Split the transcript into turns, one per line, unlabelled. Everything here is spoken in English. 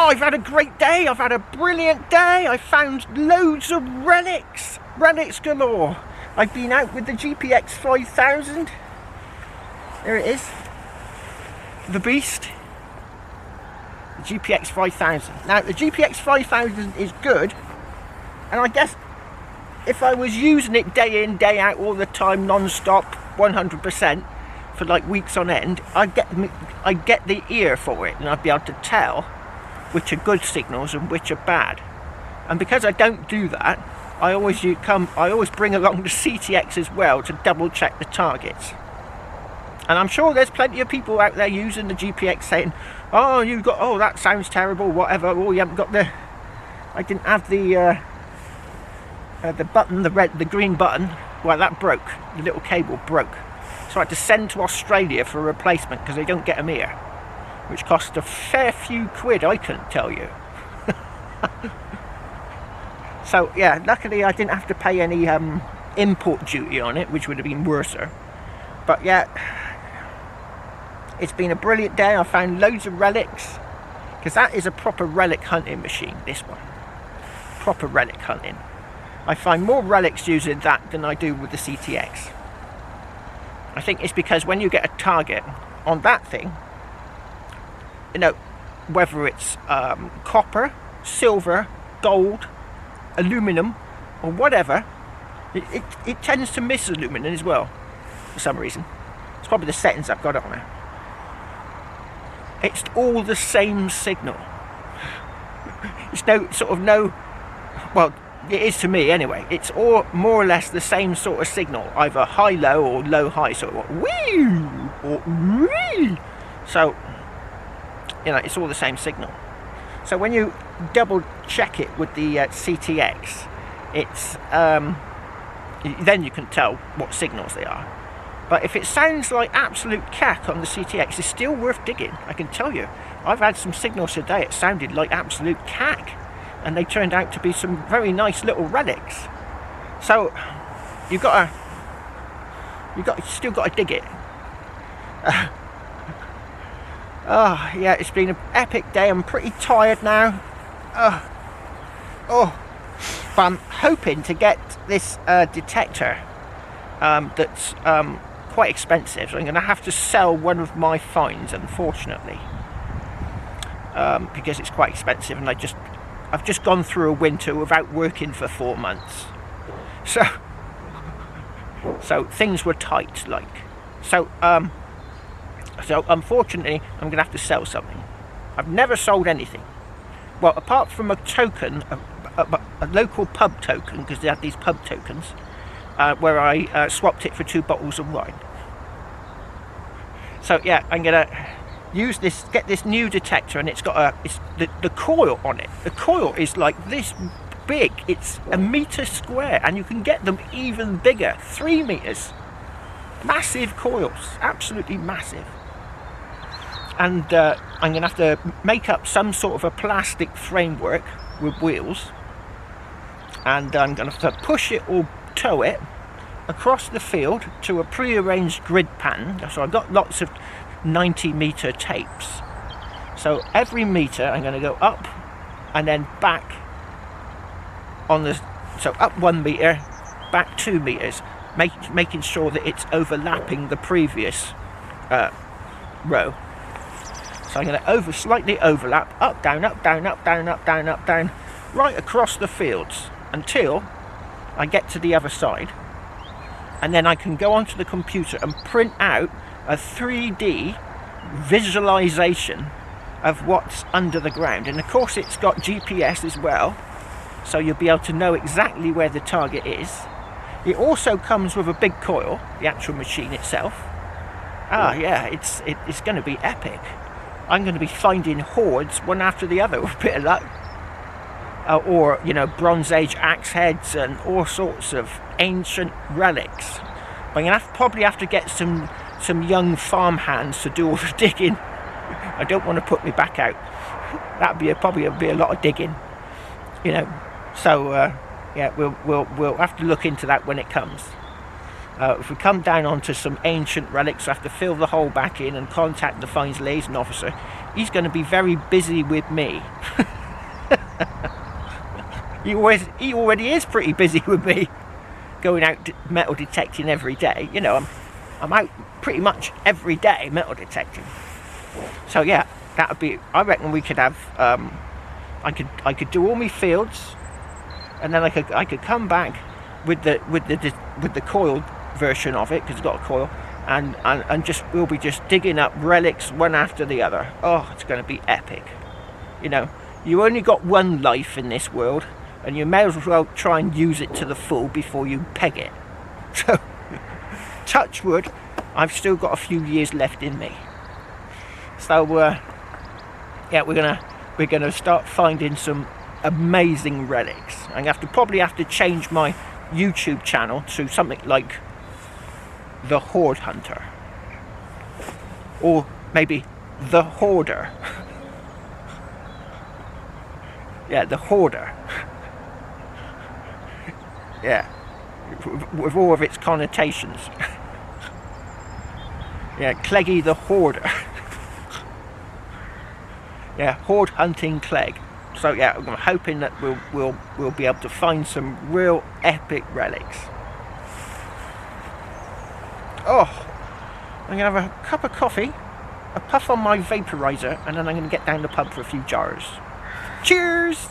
I've had a great day. I've had a brilliant day. I found loads of relics. Relics galore. I've been out with the GPX 5000. There it is. The beast. The GPX 5000. Now, the GPX 5000 is good. And I guess if I was using it day in, day out, all the time, non-stop, 100%, for like weeks on end, I'd get the ear for it, and I'd be able to tell which are good signals and which are bad. And because I don't do that, I always bring along the CTX as well to double check the targets. And I'm sure there's plenty of people out there using the GPX saying, oh, that sounds terrible, whatever, oh, you haven't got I didn't have the button, the green button. Well, that broke, the little cable broke. So I had to send to Australia for a replacement because they don't get them here, which cost a fair few quid, I couldn't tell you. So yeah, luckily I didn't have to pay any import duty on it, which would have been worser. But yeah, it's been a brilliant day. I found loads of relics, because that is a proper relic hunting machine, this one. Proper relic hunting. I find more relics using that than I do with the CTX. I think it's because when you get a target on that thing, you know, whether it's copper, silver, gold, aluminum, or whatever, it tends to miss aluminum as well, for some reason. It's probably the settings I've got it on there. It's all the same signal. It's well, it is to me anyway. It's all more or less the same sort of signal, either high-low or low-high, sort of wee or wee. So, you know, it's all the same signal. So when you double check it with the CTX, it's then you can tell what signals they are. But if it sounds like absolute cack on the CTX, it's still worth digging, I can tell you. I've had some signals today, it sounded like absolute cack, and they turned out to be some very nice little relics. So you've still got to dig it. Oh yeah, it's been an epic day. I'm pretty tired now. But I'm hoping to get this detector that's quite expensive. So I'm going to have to sell one of my finds, unfortunately, because it's quite expensive, and I've just gone through a winter without working for 4 months, so things were tight, like. So unfortunately, I'm going to have to sell something. I've never sold anything. Well, apart from a token, a local pub token, because they had these pub tokens, where I swapped it for 2 bottles of wine. So yeah, I'm going to get this new detector, and it's got the coil on it. The coil is like this big. It's 1 meter square, and you can get them even bigger, 3 meters. Massive coils, absolutely massive. And I'm going to have to make up some sort of a plastic framework with wheels, and I'm going to have to push it or tow it across the field to a pre-arranged grid pattern. So I've got lots of 90-meter tapes. So every meter I'm going to go up and then back so up 1 meter, back 2 meters, making sure that it's overlapping the previous row. So I'm going to slightly overlap, up, down, up, down, up, down, up, down, up, down, right across the fields until I get to the other side. And then I can go onto the computer and print out a 3D visualization of what's under the ground. And of course it's got GPS as well, so you'll be able to know exactly where the target is. It also comes with a big coil, the actual machine itself. Yeah, it's going to be epic. I'm going to be finding hordes one after the other with a bit of luck. Or, you know, Bronze Age axe heads and all sorts of ancient relics. But I'm going to probably have to get some young farm hands to do all the digging. I don't want to put me back out. That'd probably be a lot of digging, you know. So yeah, we'll have to look into that when it comes. If we come down onto some ancient relics, I have to fill the hole back in and contact the finds liaison officer. He's going to be very busy with me. He already is pretty busy with me, going out metal detecting every day. You know, I'm out pretty much every day metal detecting. So yeah, that would be. I reckon we could have. I could do all my fields, and then I could come back with the coiled version of it, because it's got a coil, and just we'll be just digging up relics one after the other. Oh, it's going to be epic. You know, you only got one life in this world, and you may as well try and use it to the full before you peg it. So, touch wood, I've still got a few years left in me. So, yeah, we're gonna start finding some amazing relics. I'm gonna probably have to change my YouTube channel to something like the Horde Hunter, or maybe the Hoarder. Yeah, the Hoarder. Yeah, with all of its connotations. Yeah, Cleggy the Hoarder. Yeah, horde hunting Clegg. So yeah, I'm hoping that we'll be able to find some real epic relics. Oh, I'm gonna have a cup of coffee, a puff on my vaporizer, and then I'm gonna get down the pub for a few jars. Cheers!